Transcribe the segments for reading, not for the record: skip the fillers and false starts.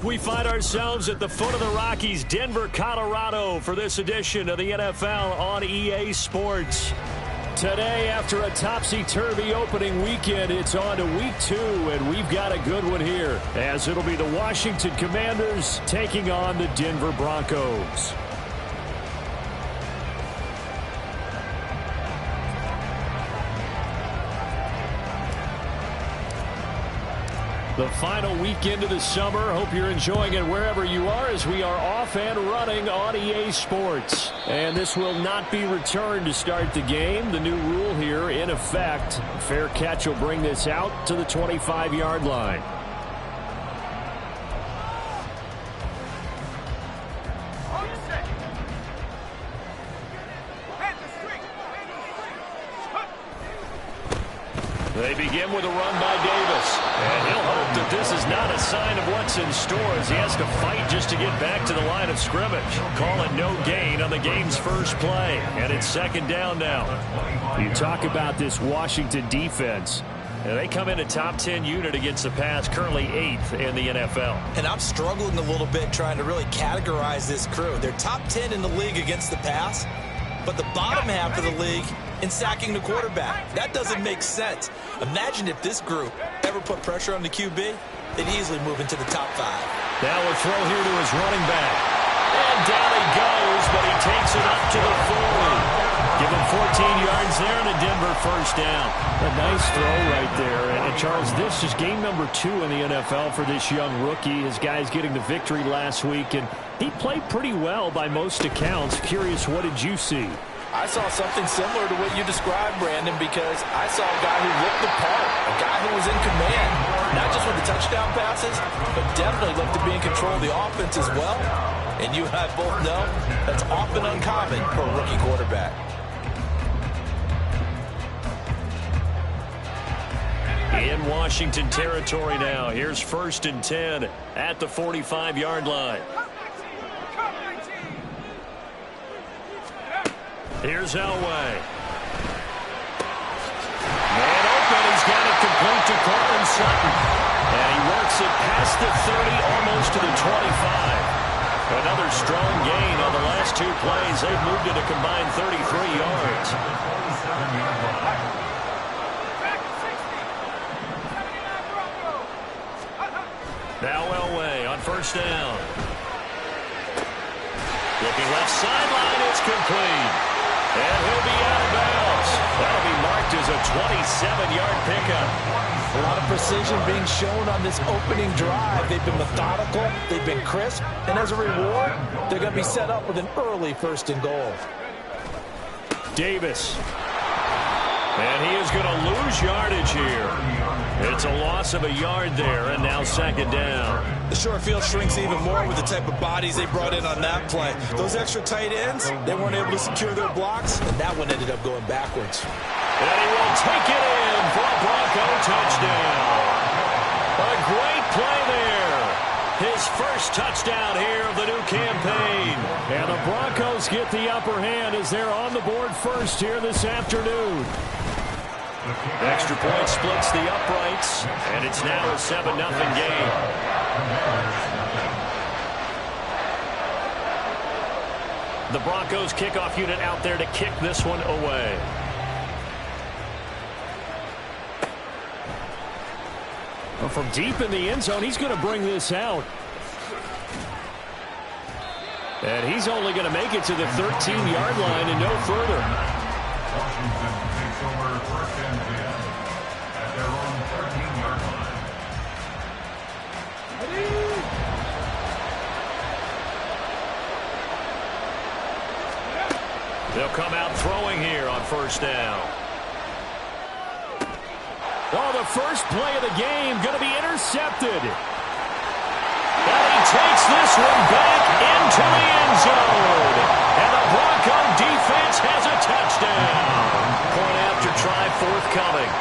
We find ourselves at the foot of the Rockies, Denver, Colorado, for this edition of the NFL on EA Sports. Today, after a topsy-turvy opening weekend, it's on to week 2, and we've got a good one here, as it'll be the Washington Commanders taking on the Denver Broncos. The final weekend of the summer. Hope you're enjoying it wherever you are as we are off and running on EA Sports. And this will not be returned to start the game. The new rule here in effect. Fair catch will bring this out to the 25-yard line. They begin with a run by Davis. And he'll hope that this is not a sign of what's in store as he has to fight just to get back to the line of scrimmage. Call it no gain on the game's first play. And it's second down now. You talk about this Washington defense. And they come in a top 10 unit against the pass, currently 8th in the NFL. And I'm struggling a little bit trying to really categorize this crew. They're top 10 in the league against the pass, but the bottom half of the league in sacking the quarterback. That doesn't make sense. Imagine if this group ever put pressure on the QB, they'd easily move into the top 5. Now a throw here to his running back. And down he goes, but he takes it up to the 40. Give him 14 yards there and a Denver first down. A nice throw right there. And Charles, this is game number 2 in the NFL for this young rookie. His guys getting the victory last week, and he played pretty well by most accounts. Curious, what did you see? I saw something similar to what you described, Brandon, because I saw a guy who looked the part, a guy who was in command, not just with the touchdown passes, but definitely looked to be in control of the offense as well. And you and I both know that's often uncommon for a rookie quarterback. In Washington territory now. Here's 1st and 10 at the 45-yard line. Here's Elway. Man open. He's got it complete to Courtland Sutton. And he works it past the 30, almost to the 25. Another strong gain on the last 2 plays. They've moved it a combined 33 yards. Now Elway on 1st down. Looking left sideline. It's complete. And he'll be out of bounds. That'll be marked as a 27-yard pickup. A lot of precision being shown on this opening drive. They've been methodical. They've been crisp. And as a reward, they're going to be set up with an early 1st and goal. Davis. And he is going to lose yardage here. It's a loss of a yard there, and now 2nd down. The short field shrinks even more with the type of bodies they brought in on that play. Those extra tight ends, they weren't able to secure their blocks, and that one ended up going backwards. And he will take it in for a Bronco touchdown. A great play there. His first touchdown here of the new campaign. And the Broncos get the upper hand as they're on the board first here this afternoon. Extra point splits the uprights, and it's now a 7-0 game. The Broncos kickoff unit out there to kick this one away. Well, from deep in the end zone, he's going to bring this out. And he's only going to make it to the 13-yard line and no further. Washington takes over 1st and 10 at their own 13-yard line. They'll come out throwing here on 1st down. Oh, the first play of the game going to be intercepted. And he takes this one back into the end zone. And the Bronco defense has a touchdown. Point after try forthcoming.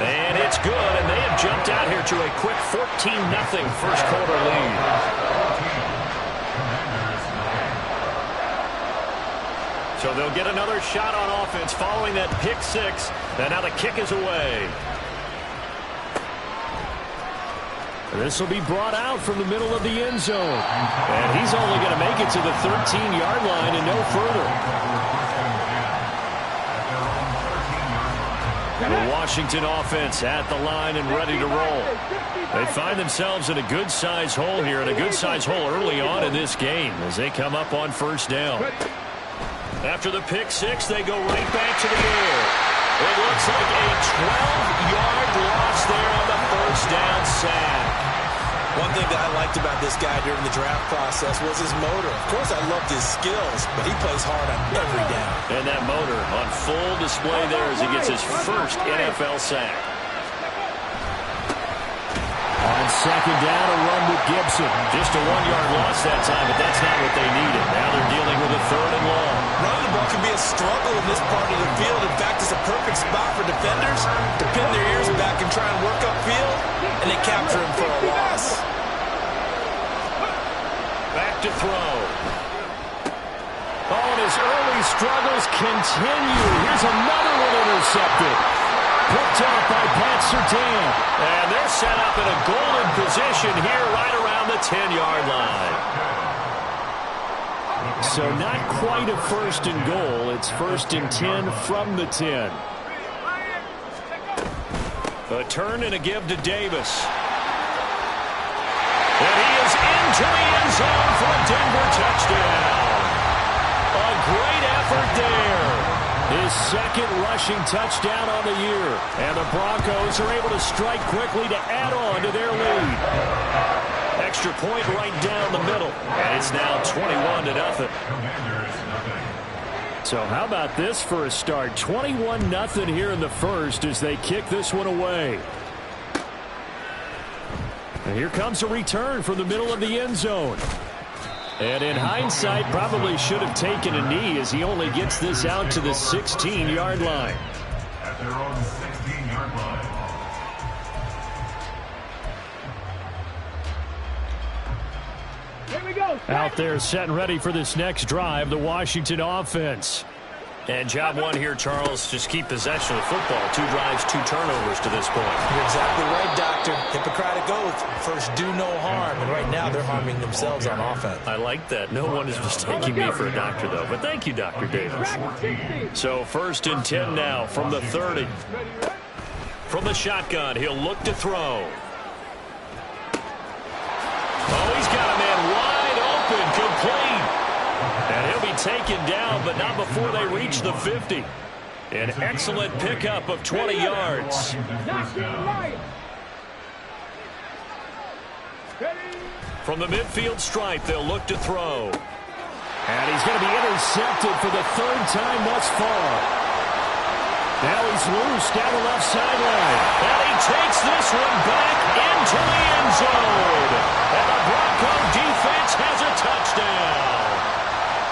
And it's good, and they have jumped out here to a quick 14-0 first quarter lead. So they'll get another shot on offense following that pick six. And now the kick is away. This will be brought out from the middle of the end zone. And he's only going to make it to the 13-yard line and no further. The Washington offense at the line and ready to roll. They find themselves in a good-sized hole here, and a good-sized hole early on in this game as they come up on first down. After the pick six, they go right back to the air. It looks like a 12-yard loss there on the first down sack. One thing that I liked about this guy during the draft process was his motor. Of course, I loved his skills, but he plays hard on every down. And that motor on full display there as he gets his first NFL sack. On second down, a run with Gibson. Just a 1-yard loss that time, but that's not what they needed. Now they're dealing with a third and long. Running the ball can be a struggle in this part of the field. In fact, it's a perfect spot for defenders to pin their ears back and try and work upfield, and they capture him for a loss. Back to throw. Oh, and his early struggles continue. Here's another one intercepted. Picked up by Pat Surtain. And they're set up in a golden position here right around the 10-yard line. So not quite a first and goal. It's first and 10 from the 10. A turn and a give to Davis. And he is into the end zone for a Denver touchdown. A great effort there. His second rushing touchdown on the year. And the Broncos are able to strike quickly to add on to their lead. Extra point right down the middle. And it's now 21-0. So how about this for a start? 21-0 here in the first as they kick this one away. And here comes a return from the middle of the end zone. And in hindsight, probably should have taken a knee as he only gets this out to the 16-yard line. At their own 16-yard line. Here we go. Out there set and ready for this next drive, the Washington offense. And job one here, Charles, just keep possession of the football. 2 drives, 2 turnovers to this point. You're exactly right, Doctor. Hippocratic oath. First, do no harm. And right now, they're harming themselves on offense. I like that. No one is mistaking me for a doctor, though. But thank you, Dr. Davis. So first and 10 now from the 30. From the shotgun, he'll look to throw. Oh, he's got a man wide open, complete. And he'll be taken down, but not before they reach the 50. An excellent pickup of 20 yards. From the midfield stripe, they'll look to throw. And he's going to be intercepted for the 3rd time thus far. Now he's loose down the left sideline. And he takes this one back into the end zone. And the Bronco defense has a touchdown.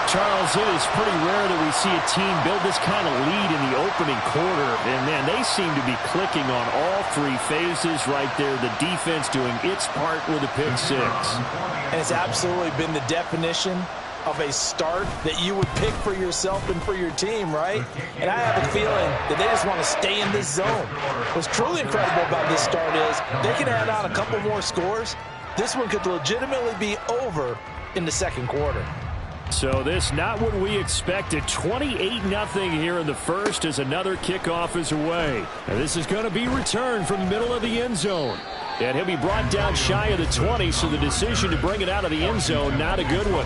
Charles, it is pretty rare that we see a team build this kind of lead in the opening quarter. And, man, they seem to be clicking on all 3 phases right there. The defense doing its part with a pick 6. And it's absolutely been the definition of a start that you would pick for yourself and for your team, right? And I have a feeling that they just want to stay in this zone. What's truly incredible about this start is they can add on a couple more scores. This one could legitimately be over in the second quarter. So this not what we expected. 28-0 here in the first as another kickoff is away. And this is going to be returned from the middle of the end zone. And he'll be brought down shy of the 20, so the decision to bring it out of the end zone, not a good one.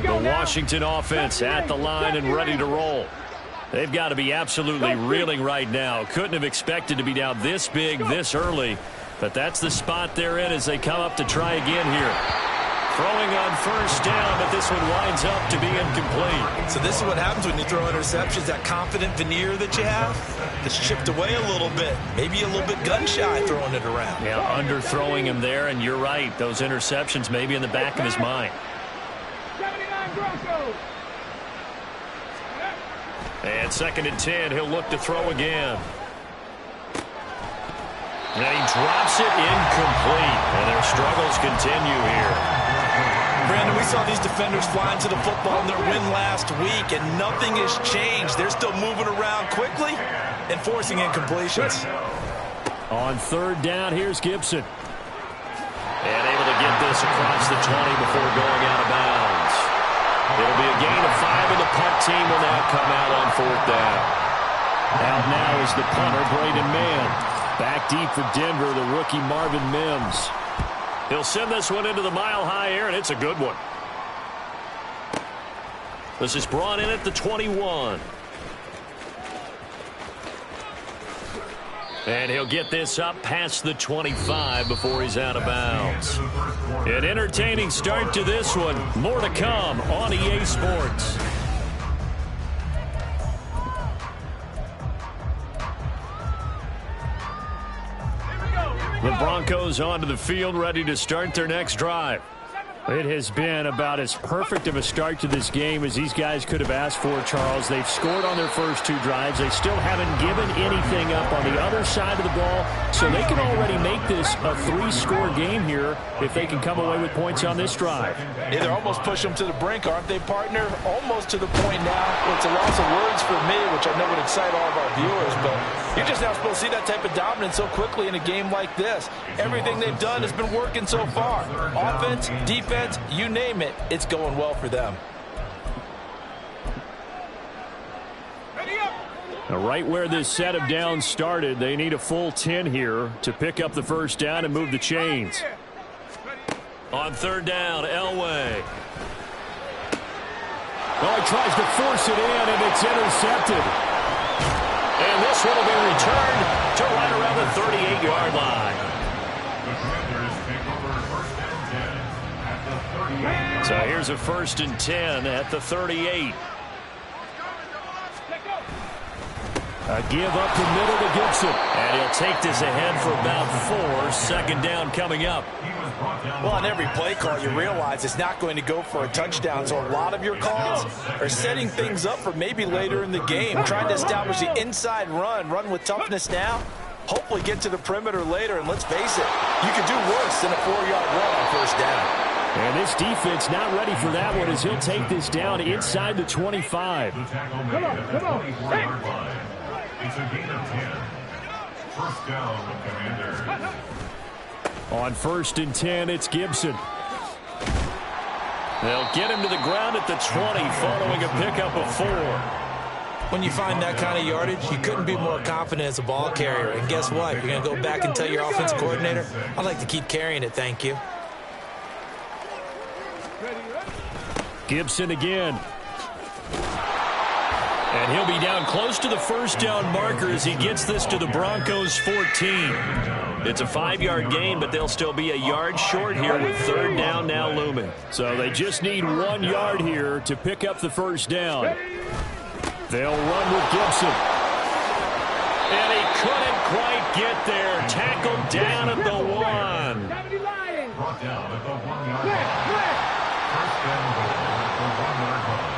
The Washington offense at the line and ready to roll. They've got to be absolutely reeling right now. Couldn't have expected to be down this big this early. But that's the spot they're in as they come up to try again here. Throwing on first down, but this one winds up to be incomplete. So this is what happens when you throw interceptions. That confident veneer that you have, that's chipped away a little bit. Maybe a little bit gun-shy throwing it around. Yeah, underthrowing him there, and you're right. Those interceptions may be in the back of his mind. 79 Broncos. And 2nd and 10, he'll look to throw again. And he drops it incomplete. And their struggles continue here. Brandon, we saw these defenders fly into the football in their win last week, and nothing has changed. They're still moving around quickly and forcing incompletions. On third down, here's Gibson. And able to get this across the 20 before going out of bounds. It'll be a gain of 5, and the punt team will now come out on fourth down. Out now is the punter, Braden Mann. Back deep for Denver, the rookie Marvin Mims. He'll send this one into the mile-high air, and it's a good one. This is brought in at the 21. And he'll get this up past the 25 before he's out of bounds. An entertaining start to this one. More to come on EA Sports. The Broncos onto the field, ready to start their next drive. It has been about as perfect of a start to this game as these guys could have asked for, Charles. They've scored on their first 2 drives. They still haven't given anything up on the other side of the ball, so they can already make this a 3-score game here if they can come away with points on this drive. Yeah, they're almost pushing them to the brink, aren't they, partner? Almost to the point now. It's a loss of words for me, which I know would excite all of our viewers, but you're just not supposed to see that type of dominance so quickly in a game like this. Everything they've done has been working so far. Offense, defense, you name it, it's going well for them. Now, right where this set of downs started, they need a full 10 here to pick up the first down and move the chains. On third down, Elway. Oh, he tries to force it in, and it's intercepted. And this one will be returned to right around the 38-yard line. So here's a 1st and 10 at the 38. A give up the middle to Gibson. And he'll take this ahead for about 4. Second down coming up. Well, on every play call, you realize it's not going to go for a touchdown. So a lot of your calls are setting things up for maybe later in the game, trying to establish the inside run with toughness now. Hopefully get to the perimeter later. And let's face it, you could do worse than a 4-yard run on first down. And this defense not ready for that one as he'll take this down inside the 25. Come on. It's a gain of 10. First down, Commanders. On 1st and 10, it's Gibson. They'll get him to the ground at the 20 following a pickup of 4. When you find that kind of yardage, you couldn't be more confident as a ball carrier. And guess what? You're going to go back and tell your offensive coordinator, I'd like to keep carrying it, thank you. Gibson again. And he'll be down close to the first down marker as he gets this to the Broncos 14. It's a 5-yard gain, but they'll still be a yard short here with third down now looming. So they just need 1 yard here to pick up the first down. They'll run with Gibson. And he couldn't quite get there. Tackled down at the 1. Brought down at the 1-yard line. First down goal at the 1-yard line.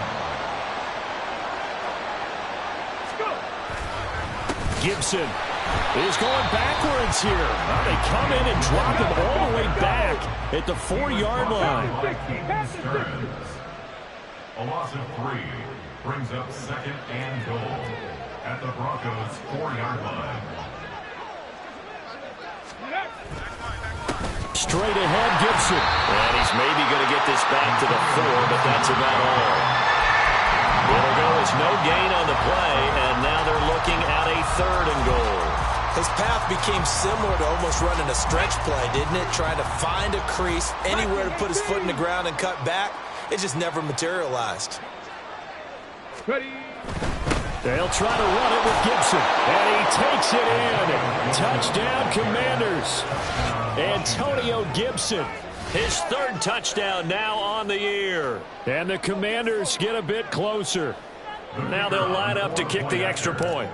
Gibson is going backwards here. Well, they come in and drop him all the way back at the 4-yard line. A loss of 3 brings up 2nd and goal at the Broncos' 4-yard line. Straight ahead, Gibson. And he's maybe going to get this back to the 4, but that's about all. It'll go as no gain on the play, and now they're looking at a 3rd and goal. His path became similar to almost running a stretch play, didn't it? Trying to find a crease, anywhere to put his foot in the ground and cut back. It just never materialized. They'll try to run it with Gibson, and he takes it in. Touchdown, Commanders. Antonio Gibson, his 3rd touchdown now on the year. And the Commanders get a bit closer. Now they'll line up to kick the extra point.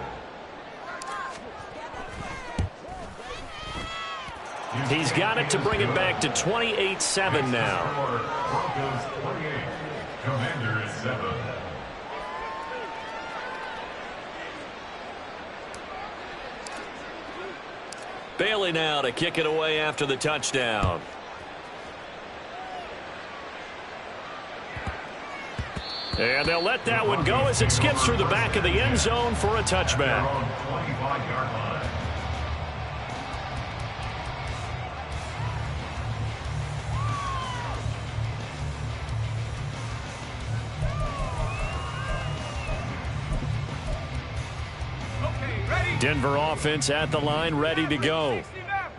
He's got it to bring it back to 28-7 now. Broncos 28, Commanders 7. Bailey now to kick it away after the touchdown. And they'll let that one go as it skips through the back of the end zone for a touchback. Their own 25-yard line. Denver offense at the line, ready to go.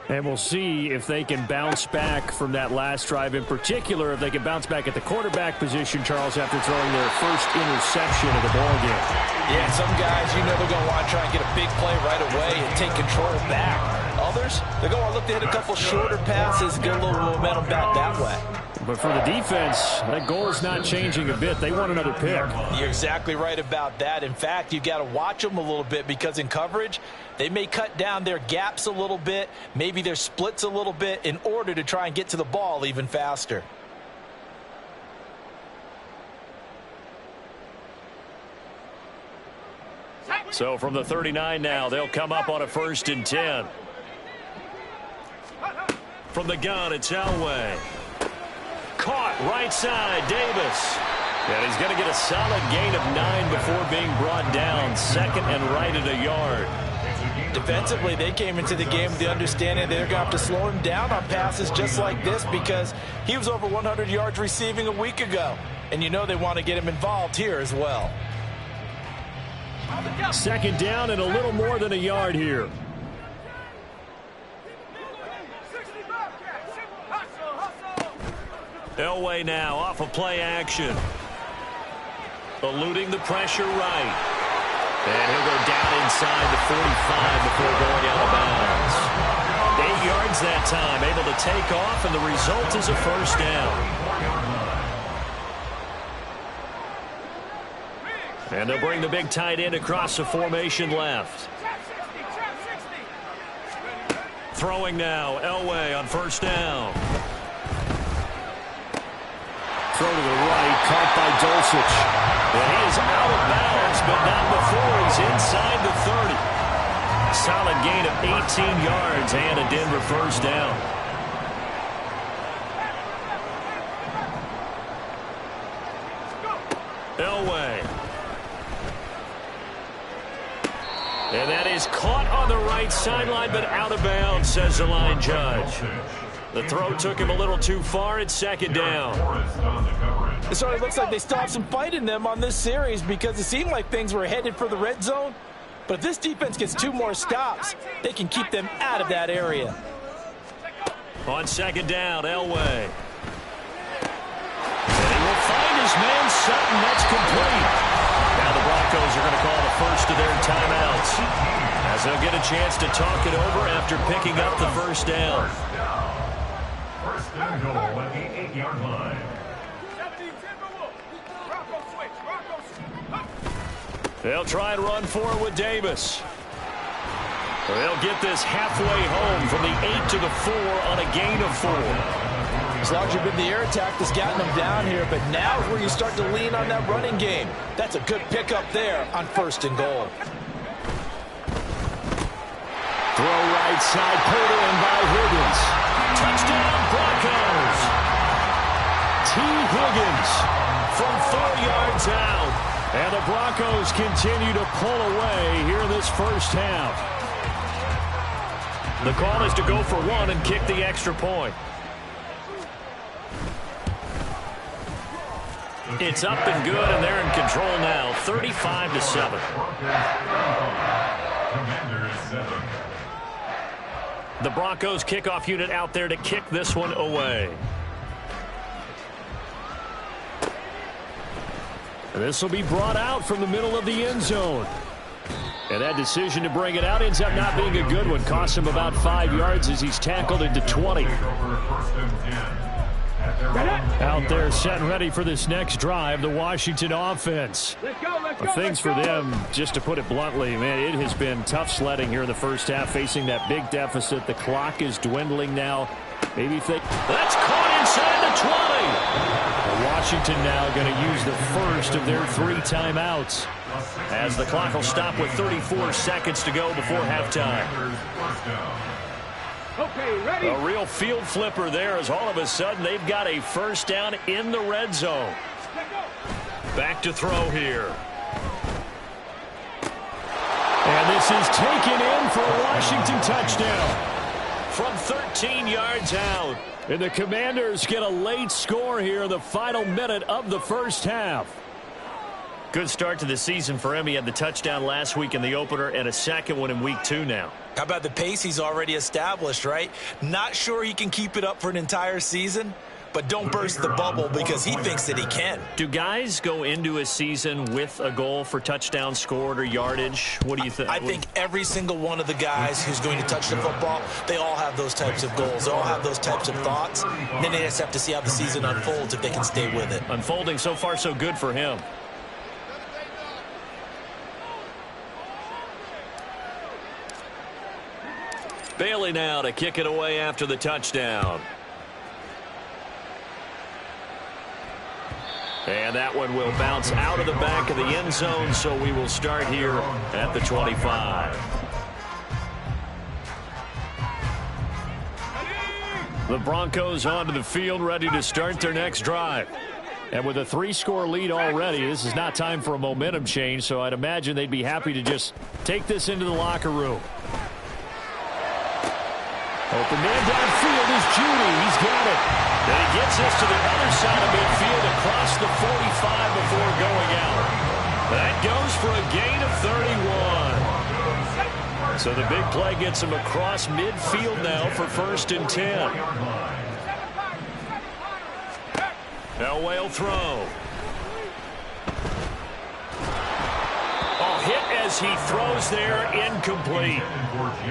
And we'll see if they can bounce back from that last drive. In particular, if they can bounce back at the quarterback position, Charles, after throwing their first interception of the ballgame. Yeah, some guys, you know they're going to want to try and get a big play right away and take control back. Others, they're going to look to hit a couple shorter passes, get a little momentum back that way. But for the defense, that goal is not changing a bit. They want another pick. You're exactly right about that. In fact, you've got to watch them a little bit because in coverage, they may cut down their gaps a little bit, maybe their splits a little bit in order to try and get to the ball even faster. So from the 39 now, they'll come up on a 1st and 10. From the gun, it's Elway. Caught right side, Davis. And he's going to get a solid gain of 9 before being brought down. 2nd and right at a yard. Defensively, they came into the game with the understanding they're going to have to slow him down on passes just like this because he was over 100 yards receiving a week ago. And you know they want to get him involved here as well. 2nd down and a little more than a yard here. Elway now off of play action. Eluding the pressure right. And he'll go down inside the 45 before going out of bounds. 8 yards that time, able to take off, and the result is a 1st down. And they'll bring the big tight end across the formation left. Throwing now, Elway on 1st down. Throw to the right, caught by Dulcich. And he is out of bounds, but not before he's inside the 30. Solid gain of 18 yards and a Denver 1st down. Elway. And that is caught on the right sideline, but out of bounds, says the line judge. The throw took him a little too far. It's 2nd down. It certainly looks like they still have some fight in them on this series because it seemed like things were headed for the red zone. But if this defense gets 2 more stops, they can keep them out of that area. On 2nd down, Elway. And he will find his man Sutton. That's complete. Now the Broncos are going to call the first of their timeouts as they'll get a chance to talk it over after picking up the 1st down. 1st and goal at the 8-yard line. They'll try and run forward with Davis. They'll get this halfway home from the 8 to the 4 on a gain of 4. As long as you've been the air attack that's gotten them down here, but now is where you start to lean on that running game. That's a good pickup there on 1st and goal. Throw right side, pulled in by Higgins. Touchdown, Broncos. T. Higgins from 4 yards out. And the Broncos continue to pull away here in this 1st half. The call is to go for 1 and kick the extra point. It's up and good, and they're in control now, 35-7. The Broncos kickoff unit out there to kick this one away. This will be brought out from the middle of the end zone. And that decision to bring it out ends up not being a good one. Costs him about 5 yards as he's tackled into 20. Out there set and ready for this next drive, the Washington offense. Things for them, just to put it bluntly, man, it has been tough sledding here in the 1st half, facing that big deficit. The clock is dwindling now. Maybe think that's caught inside the 20. Washington now going to use the first of their 3 timeouts as the clock will stop with 34 seconds to go before halftime. Okay, ready? A real field flipper there as all of a sudden they've got a 1st down in the red zone. Back to throw here. And this is taken in for a Washington touchdown. From 13 yards out. And the Commanders get a late score here in the final minute of the first half. Good start to the season for him. He had the touchdown last week in the opener and a second one in week 2 now. How about the pace he's already established, right? Not sure he can keep it up for an entire season, but don't burst the bubble because he thinks that he can. Do guys go into a season with a goal for touchdown scored or yardage? What do you think? I think every single one of the guys who's going to touch the football, they all have those types of goals. They all have those types of thoughts. And then they just have to see how the season unfolds if they can stay with it. Unfolding so far so good for him. Bailey now to kick it away after the touchdown. And that one will bounce out of the back of the end zone, so we will start here at the 25. The Broncos onto the field, ready to start their next drive. And with a 3-score lead already, this is not time for a momentum change, so I'd imagine they'd be happy to just take this into the locker room. Open man downfield is Judy. He's got it. Then he gets this to the other side of midfield across the 45 before going out. That goes for a gain of 31. So the big play gets him across midfield now for 1st and 10. Elway will throw. Hit as he throws there, incomplete.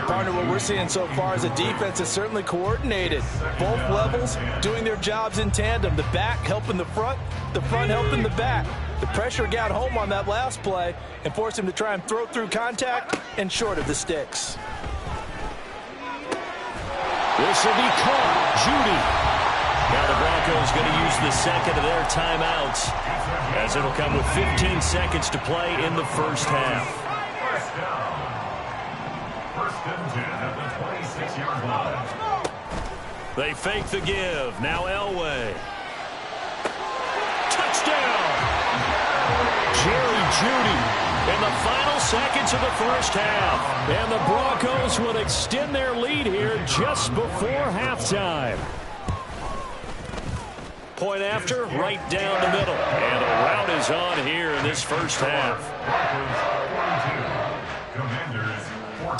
Partner, what we're seeing so far is a defense is certainly coordinated. Both levels doing their jobs in tandem. The back helping the front helping the back. The pressure got home on that last play and forced him to try and throw through contact and short of the sticks. This will be caught. Judy. Now the Broncos going to use the second of their timeouts, as it'll come with 15 seconds to play in the first half. First and 10 at the 26-yard line. They fake the give. Now Elway. Touchdown! Jerry Judy in the final seconds of the first half. And the Broncos will extend their lead here just before halftime. Point after, right down the middle. And a rout is on here in this first half.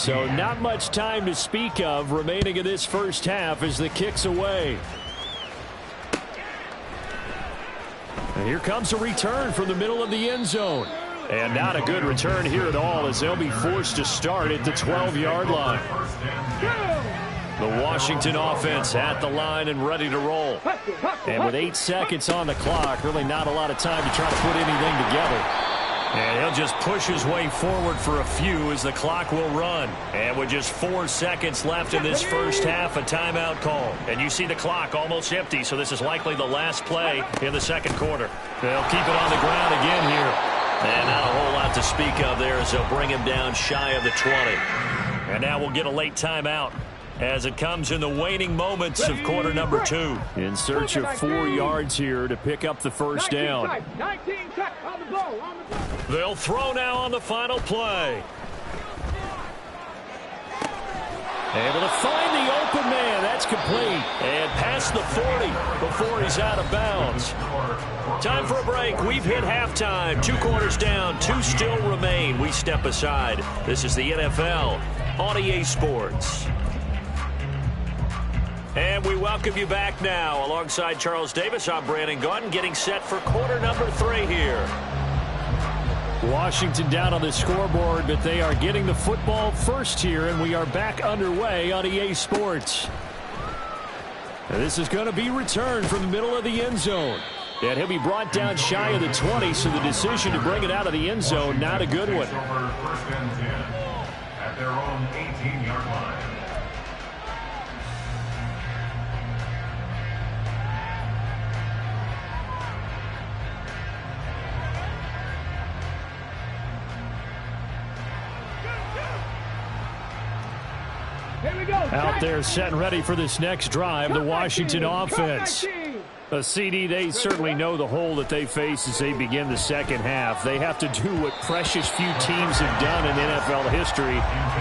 So not much time to speak of remaining in this first half as the kick's away. And here comes a return from the middle of the end zone. And not a good return here at all, as they'll be forced to start at the 12-yard line. The Washington offense at the line and ready to roll. And with 8 seconds on the clock, really not a lot of time to try to put anything together. And he'll just push his way forward for a few as the clock will run. And with just 4 seconds left in this first half, a timeout call. And you see the clock almost empty, so this is likely the last play in the second quarter. They'll keep it on the ground again here. And not a whole lot to speak of there as they'll bring him down shy of the 20. And now we'll get a late timeout as it comes in the waning moments of quarter number 2. In search of 4 yards here to pick up the first down. 19 on the ball. They'll throw now on the final play. Able to find the open man. That's complete. And past the 40 before he's out of bounds. Time for a break. We've hit halftime. 2 quarters down. 2 still remain. We step aside. This is the NFL on EA Sports. And we welcome you back now. Alongside Charles Davis, I'm Brandon Gaudin, getting set for quarter number 3 here. Washington down on the scoreboard, but they are getting the football first here, and we are back underway on EA Sports. And this is going to be returned from the middle of the end zone. And he'll be brought down shy of the 20, so the decision to bring it out of the end zone, not a good one. First and 10 at their own 18-yard line. Here we go. Out there set and ready for this next drive, the Washington offense. CD, they certainly know the hole that they face as they begin the second half. They have to do what precious few teams have done in NFL history.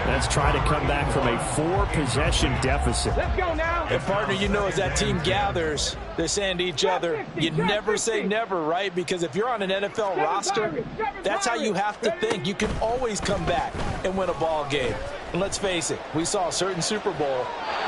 That's try to come back from a 4-possession deficit. Let's go now. And, partner, you know, as that team gathers, they're saying to each other, you never say never, right? Because if you're on an NFL roster, that's how you have to think. You can always come back and win a ball game. And let's face it, we saw a certain Super Bowl,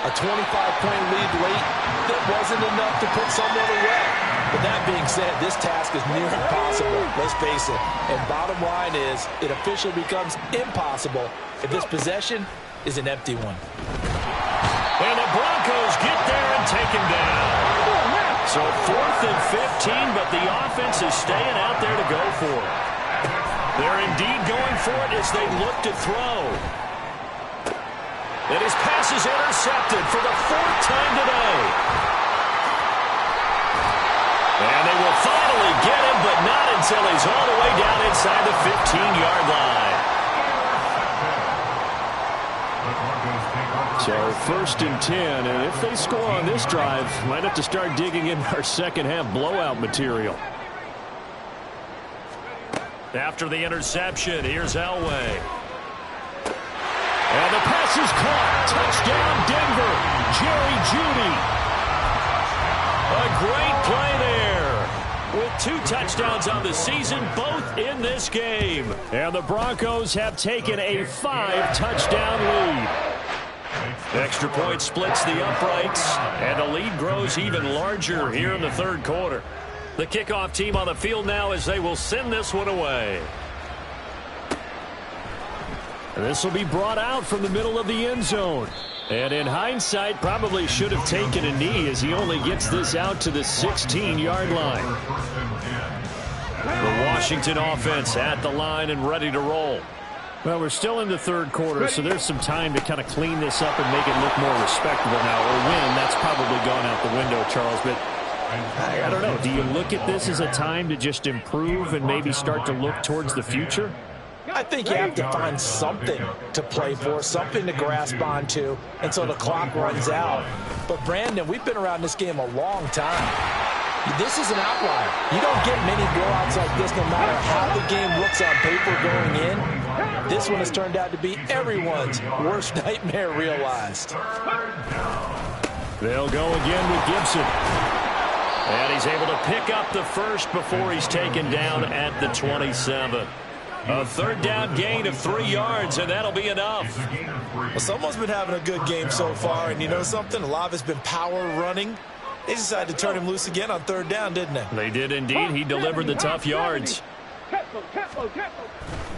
a 25-point lead late that wasn't enough to put someone away. But that being said, this task is near impossible, let's face it. And bottom line is, it officially becomes impossible if this possession is an empty one. And the Broncos get there and take him down. So 4th and 15, but the offense is staying out there to go for it. They're indeed going for it as they look to throw. And his pass is intercepted for the 4th time today. And they will finally get him, but not until he's all the way down inside the 15-yard line. So 1st and 10, and if they score on this drive, might have to start digging in our second half blowout material. After the interception, here's Elway. And the pass is caught. Touchdown, Denver. Jerry Jeudy. A great play there. With 2 touchdowns on the season, both in this game. And the Broncos have taken a 5-touchdown lead. Extra point splits the uprights, and the lead grows even larger here in the 3rd quarter. The kickoff team on the field now as they will send this one away. This will be brought out from the middle of the end zone. And in hindsight, probably should have taken a knee as he only gets this out to the 16-yard line. The Washington offense at the line and ready to roll. Well, we're still in the 3rd quarter, so there's some time to kind of clean this up and make it look more respectable now. Or win, that's probably gone out the window, Charles. But I don't know. Do you look at this as a time to just improve and maybe start to look towards the future? I think you have to find something to play for, something to grasp onto until the clock runs out. But, Brandon, we've been around this game a long time. This is an outlier. You don't get many blowouts like this no matter how the game looks on paper going in. This one has turned out to be everyone's worst nightmare realized. They'll go again with Gibson. And he's able to pick up the first before he's taken down at the 27. A 3rd down gain of 3 yards, and that'll be enough. Well, someone's been having a good game so far, and you know something? A lot of it's been power running. They decided to turn him loose again on 3rd down, didn't they? They did indeed. He delivered the tough yards.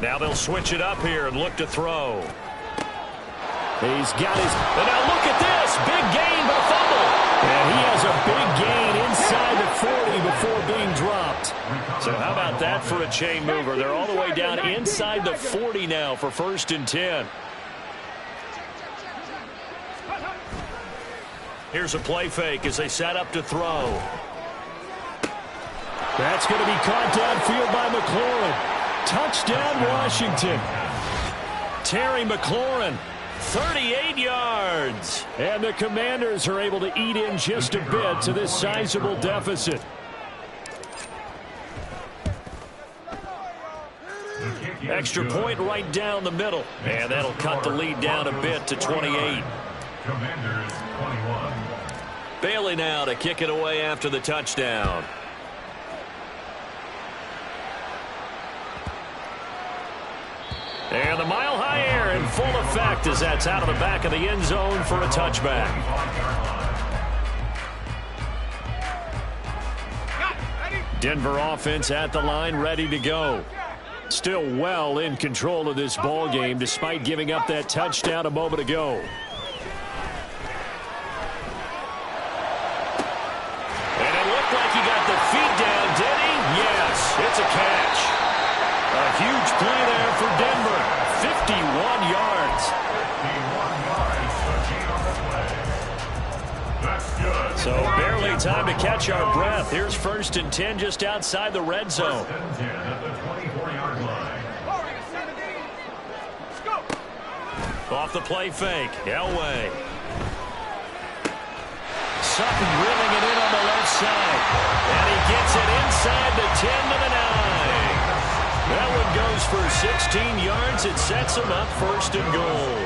Now they'll switch it up here and look to throw. He's got his... And now look at this. Big gain, but a fumble. And he has a big gain inside the 40 before being dropped. So how about that for a chain mover? They're all the way down inside the 40 now for 1st and 10. Here's a play fake as they set up to throw. That's going to be caught downfield by McLaurin. Touchdown, Washington. Terry McLaurin, 38 yards. And the Commanders are able to eat in just a bit to this sizable deficit. Extra point right down the middle. And that'll cut the lead down a bit to 28. Commanders 21. Bailey now to kick it away after the touchdown. And the mile-high air in full effect as that's out of the back of the end zone for a touchback. Denver offense at the line, ready to go. Still well in control of this ball game despite giving up that touchdown a moment ago. And it looked like he got the feet down, did he? Yes, it's a catch. A huge play there for Denver. 51 yards. 51 yards to gain on the play. That's good. So barely time to catch our breath. Here's 1st and 10 just outside the red zone. 1st and 10 at the 24-yard line. Off the play fake. Elway. Sutton drilling it in on the left side. yards. It sets him up 1st and goal.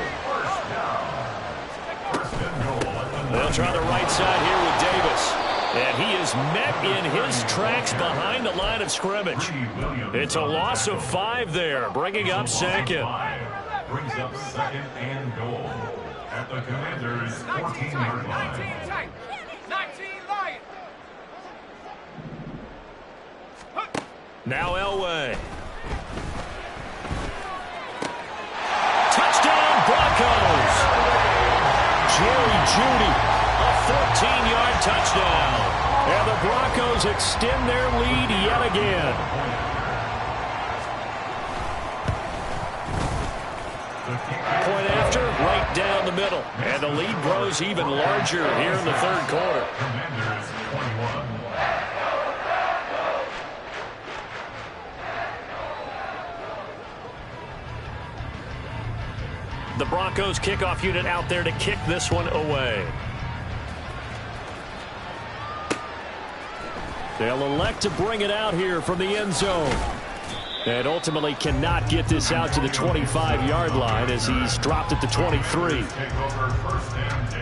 They'll try the right side here with Davis. And he is met in his tracks behind the line of scrimmage. It's a loss of 5 there, bringing up 2nd. Brings up 2nd and goal at the Commanders' 14-yard line. 19 Lions. Now Elway. Touchdown Broncos. Jerry Jeudy, a 14-yard touchdown. And the Broncos extend their lead yet again. Point after, right down the middle. And the lead grows even larger here in the 3rd quarter. Commanders 21. The Broncos kickoff unit out there to kick this one away. They'll elect to bring it out here from the end zone. And ultimately cannot get this out to the 25-yard line as he's dropped at the 23. Take over 1st and 10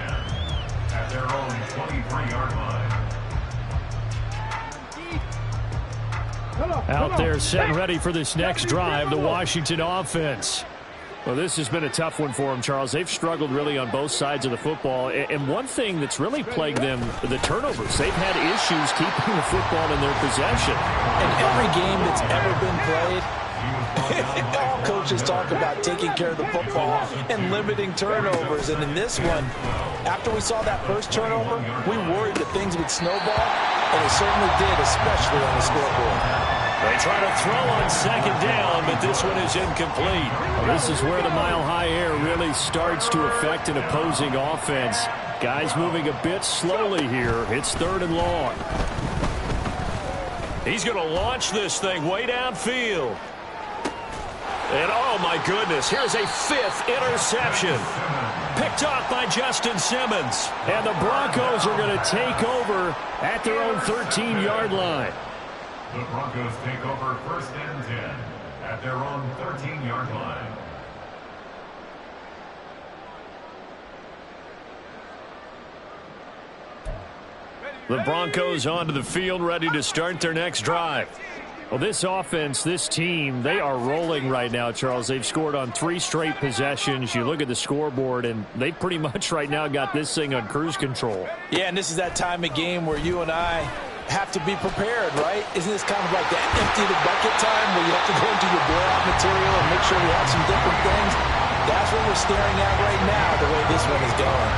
at their own 23-yard line. Out there set and ready for this next drive, the Washington offense. Well, this has been a tough one for them, Charles. They've struggled really on both sides of the football. And one thing that's really plagued them, the turnovers. They've had issues keeping the football in their possession. In every game that's ever been played, all coaches talk about taking care of the football and limiting turnovers. And in this one, after we saw that first turnover, we worried that things would snowball, and it certainly did, especially on the scoreboard. They try to throw on 2nd down, but this one is incomplete. This is where the mile-high air really starts to affect an opposing offense. Guys moving a bit slowly here. It's 3rd and long. He's going to launch this thing way downfield. And, oh, my goodness, here's a 5th interception. Picked off by Justin Simmons. And the Broncos are going to take over at their own 13-yard line. The Broncos take over 1st and 10 at their own 13-yard line. The Broncos onto the field, ready to start their next drive. Well, this offense, this team, they are rolling right now, Charles. They've scored on 3 straight possessions. You look at the scoreboard, and they pretty much right now got this thing on cruise control. Yeah, and this is that time of game where you and I have to be prepared, right? Isn't this kind of like that empty the bucket time where you have to go into your blowout material and make sure we have some different things? That's what we're staring at right now, the way this one is going.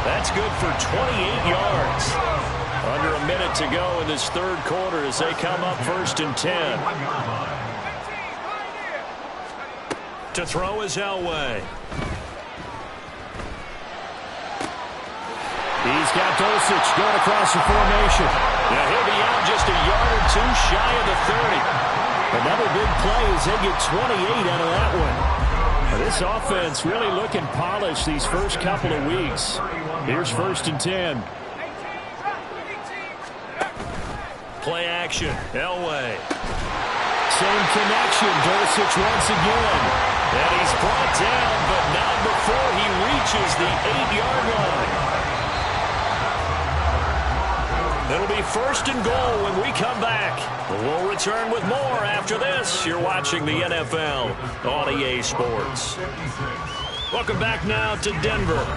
That's good for 28 yards. Under a minute to go in this 3rd quarter as they come up 1st and 10. To throw is Elway. He's got Dulcich going across the formation. Now he'll be out just a yard or 2 shy of the 30. Another big play as they get 28 out of that one. Now this offense really looking polished these first couple of weeks. Here's 1st and 10. Play action. Elway. Same connection. Dulcich once again. And he's brought down, but not before he reaches the 8-yard line. It'll be 1st and goal when we come back. We'll return with more after this. You're watching the NFL on EA Sports. Welcome back now to Denver.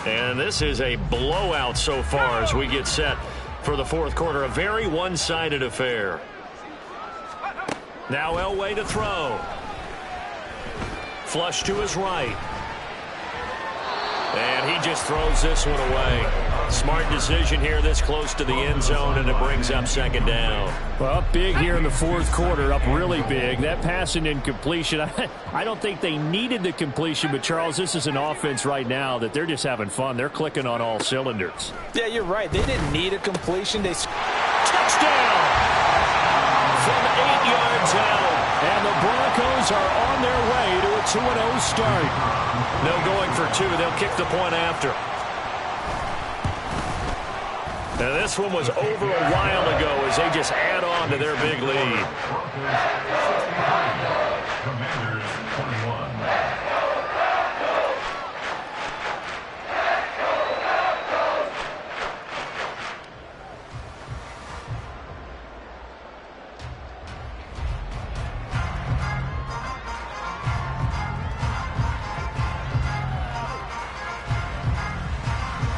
And this is a blowout so far as we get set for the 4th quarter. A very one-sided affair. Now Elway to throw. Flush to his right. And he just throws this one away. Smart decision here this close to the end zone, and it brings up 2nd down. Well, up big here in the 4th quarter, up really big. That pass and incompletion, I don't think they needed the completion, but, Charles, this is an offense right now that they're just having fun. They're clicking on all cylinders. Yeah, you're right. They didn't need a completion. Touchdown! From 8 yards out. And the Broncos are on their way to a 2-0 start. No going for 2. They'll kick the point after. Now this one was over a while ago as they just add on to their big lead. Commanders 28.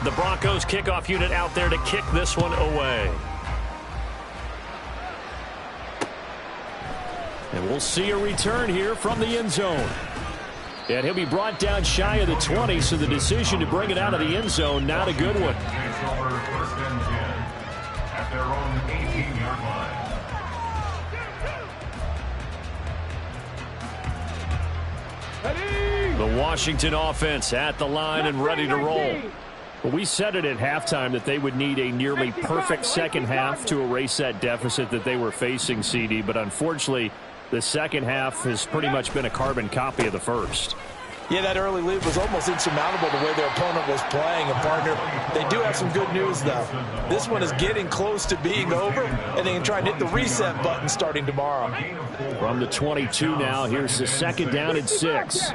The Broncos kickoff unit out there to kick this one away. And we'll see a return here from the end zone. And he'll be brought down shy of the 20, so the decision to bring it out of the end zone, not a good one. Takes over 1st and 10 at their own 18-yard line. The Washington offense at the line and ready to roll. Well, we said it at halftime that they would need a nearly perfect second half to erase that deficit that they were facing, CD, but unfortunately, the second half has pretty much been a carbon copy of the first. Yeah, that early lead was almost insurmountable the way their opponent was playing. And, partner, they do have some good news, though. This one is getting close to being over, and they can try and hit the reset button starting tomorrow. From the 22 now, here's the 2nd down and 6.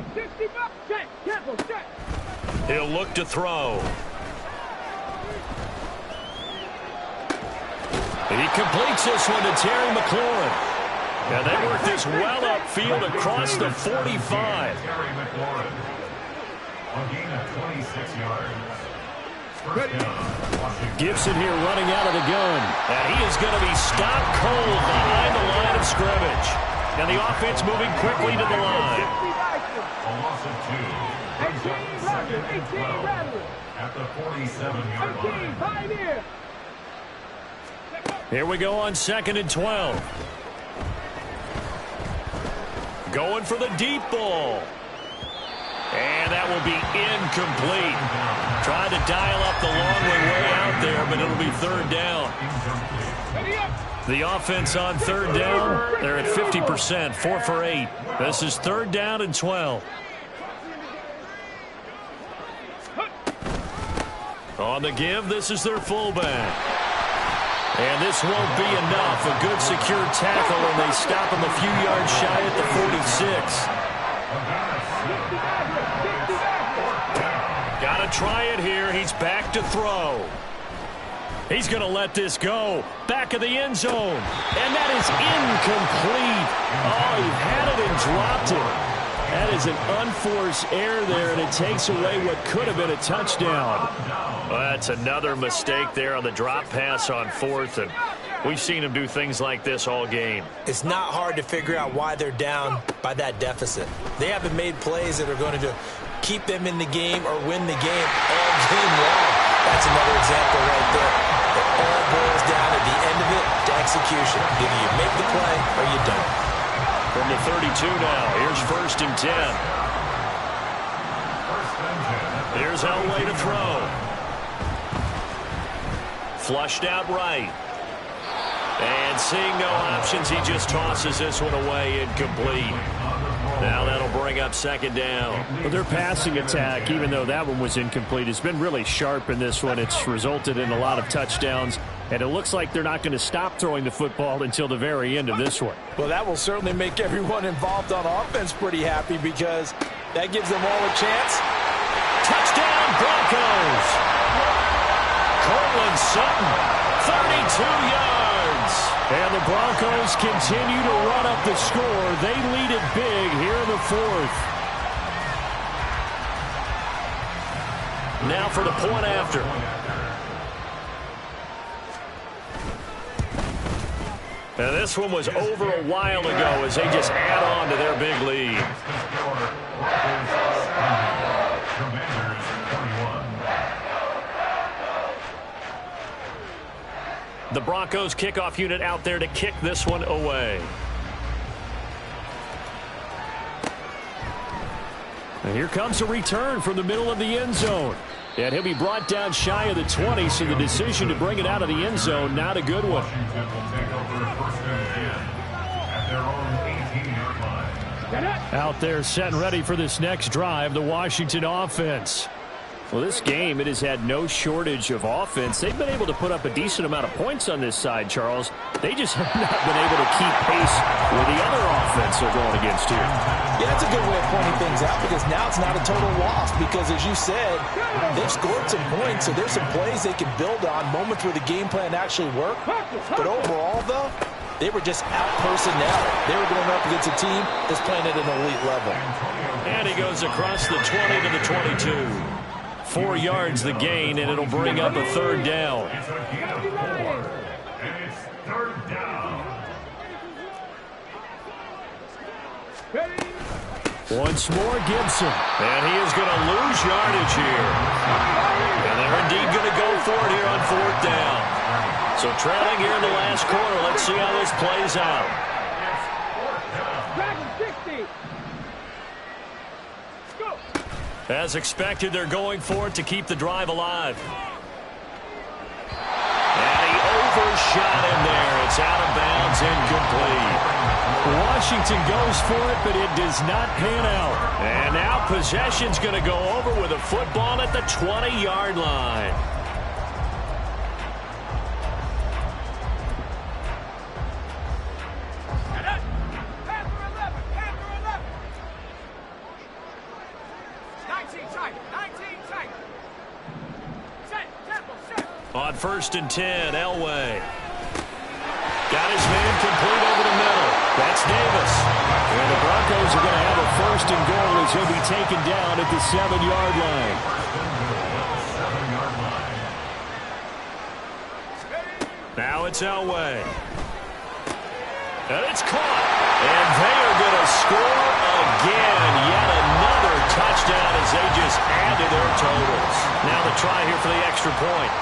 He'll look to throw. He completes this one to Terry McLaurin. And they work this well upfield across the 45. Terry McLaurin. A gain of 26 yards. 1st down, Washington. Gibson here running out of the gun. And he is going to be stopped cold behind the line of scrimmage. And the offense moving quickly to the line. A loss of 2. Brings up 2nd and 12 at the 47-yard line. Here we go on 2nd and 12. Going for the deep ball. And that will be incomplete. Tried to dial up the long way out there, but it'll be 3rd down. The offense on 3rd down, they're at 50%, 4 for 8. This is 3rd down and 12. On the give, this is their fullback. And this won't be enough. A good secure tackle, and they stop him a few yards shy at the 46. Got to try it here. He's back to throw. He's going to let this go. Back of the end zone. And that is incomplete. Oh, he had it and dropped it. That is an unforced error there, and it takes away what could have been a touchdown. Well, that's another mistake there on the drop pass on 4th, and we've seen him do things like this all game. It's not hard to figure out why they're down by that deficit. They haven't made plays that are going to keep them in the game or win the game all game long. That's another example right there. It all boils down at the end of it to execution. Either you make the play or you don't. From the 32 now, here's 1st and 10. Here's Elway to throw. Flushed out right. And seeing no options, he just tosses this one away, incomplete. Now that'll bring up 2nd down. Well, their passing attack, even though that one was incomplete, has been really sharp in this one. It's resulted in a lot of touchdowns. And it looks like they're not going to stop throwing the football until the very end of this one. Well, that will certainly make everyone involved on offense pretty happy because that gives them all a chance. Touchdown, Broncos! Cortland Sutton, 32 yards. And the Broncos continue to run up the score. They lead it big here in the 4th. Now for the point after. Now this one was over a while ago as they just add on to their big lead. The Broncos kickoff unit out there to kick this one away. And here comes a return from the middle of the end zone. And he'll be brought down shy of the 20, so the decision to bring it out of the end zone, not a good one. Out there set and ready for this next drive, the Washington offense. Well, this game, it has had no shortage of offense. They've been able to put up a decent amount of points on this side, Charles. They just have not been able to keep pace with the other offense they're going against here. Yeah, that's a good way of pointing things out because now it's not a total loss because, as you said, they've scored some points, so there's some plays they can build on, moments where the game plan actually worked. But overall, though, they were just out personnel. They were going up against a team that's playing at an elite level. And he goes across the 20 to the 22. 4 yards the gain, and it'll bring up a third down. It's a heel forward, and it's third down. Once more, Gibson. And he is going to lose yardage here. And they're indeed going to go for it here on fourth down. So trailing here in the last quarter. Let's see how this plays out. As expected, they're going for it to keep the drive alive. And he overshot him there. It's out of bounds, incomplete. Washington goes for it, but it does not pan out. And now possession's going to go over with a football at the 20-yard line. On 1st and 10, Elway. Got his man complete over the middle. That's Davis. And the Broncos are going to have a 1st and goal as he'll be taken down at the 7-yard line. Now it's Elway. And it's caught. And they are going to score again. Yet another touchdown as they just add to their totals. Now the try here for the extra point.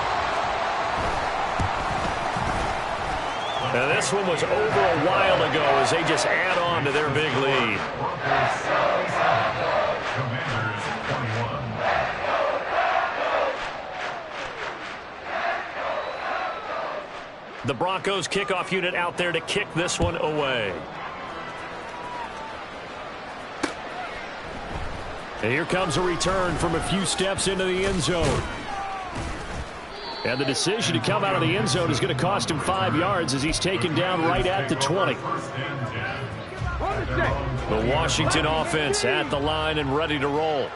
Now this one was over a while ago as they just add on to their big lead. Commanders 21. The Broncos kickoff unit out there to kick this one away. And here comes a return from a few steps into the end zone. And the decision to come out of the end zone is going to cost him 5 yards as he's taken down right at the 20. The Washington offense at the line and ready to roll.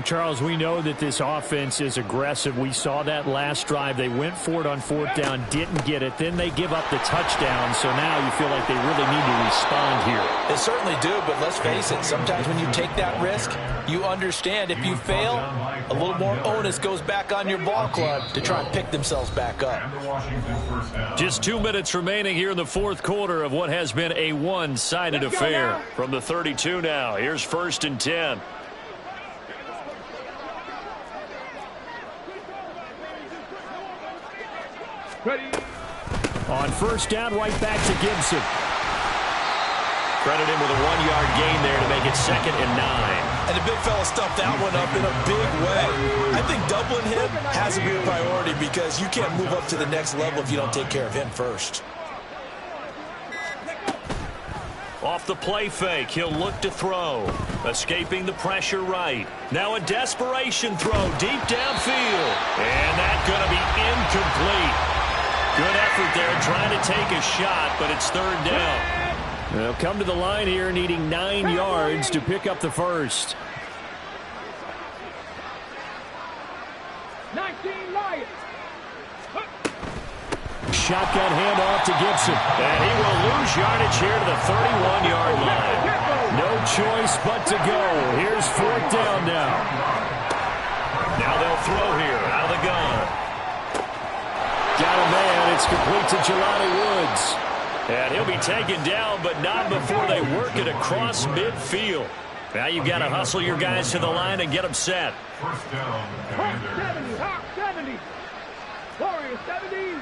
Charles, we know that this offense is aggressive. We saw that last drive. They went for it on 4th down, didn't get it. Then they give up the touchdown, so now you feel like they really need to respond here. They certainly do, but let's face it, sometimes when you take that risk, you understand if you fail, a little more onus goes back on your ball club to try and pick themselves back up. Just 2 minutes remaining here in the 4th quarter of what has been a one-sided affair. From the 32 now, here's 1st and 10. On 1st down, right back to Gibson. Credit him with a 1-yard gain there to make it 2nd and 9. And the big fella stuffed that one up in a big way. I think doubling him has to be a priority because you can't move up to the next level if you don't take care of him first. Off the play fake, he'll look to throw. Escaping the pressure right. Now a desperation throw deep downfield. And that's going to be incomplete. Good effort there trying to take a shot, but it's 3rd down. They'll come to the line here needing 9 yards to pick up the first. 19 Lions. Shotgun handoff to Gibson. And he will lose yardage here to the 31-yard line. No choice but to go. Here's 4th down now. Now they'll throw here out of the gun. Got a man. It's complete to Jelani Woods. And he'll be taken down, but not before they work it across midfield. Now you've got to hustle your guys to the line and get them set. 1st down, Commanders. 70, Hawk 70. Warriors 70.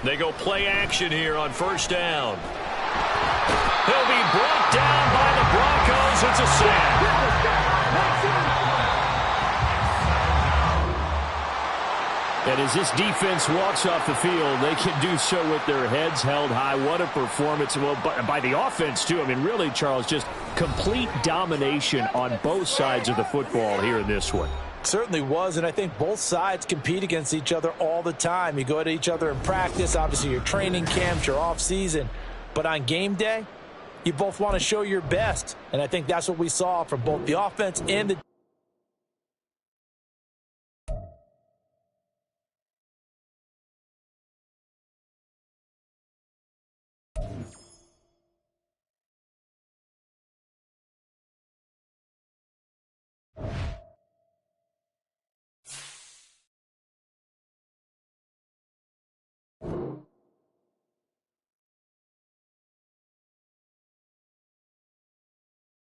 They go play action here on 1st down. He'll be brought down by the Broncos. It's a sack. And as this defense walks off the field, they can do so with their heads held high. What a performance. Well, by the offense, too. I mean, really, Charles, just complete domination on both sides of the football here in this one. Certainly was, and I think both sides compete against each other all the time. You go at each other in practice, obviously your training camps, your off-season. But on game day, you both want to show your best. And I think that's what we saw from both the offense and the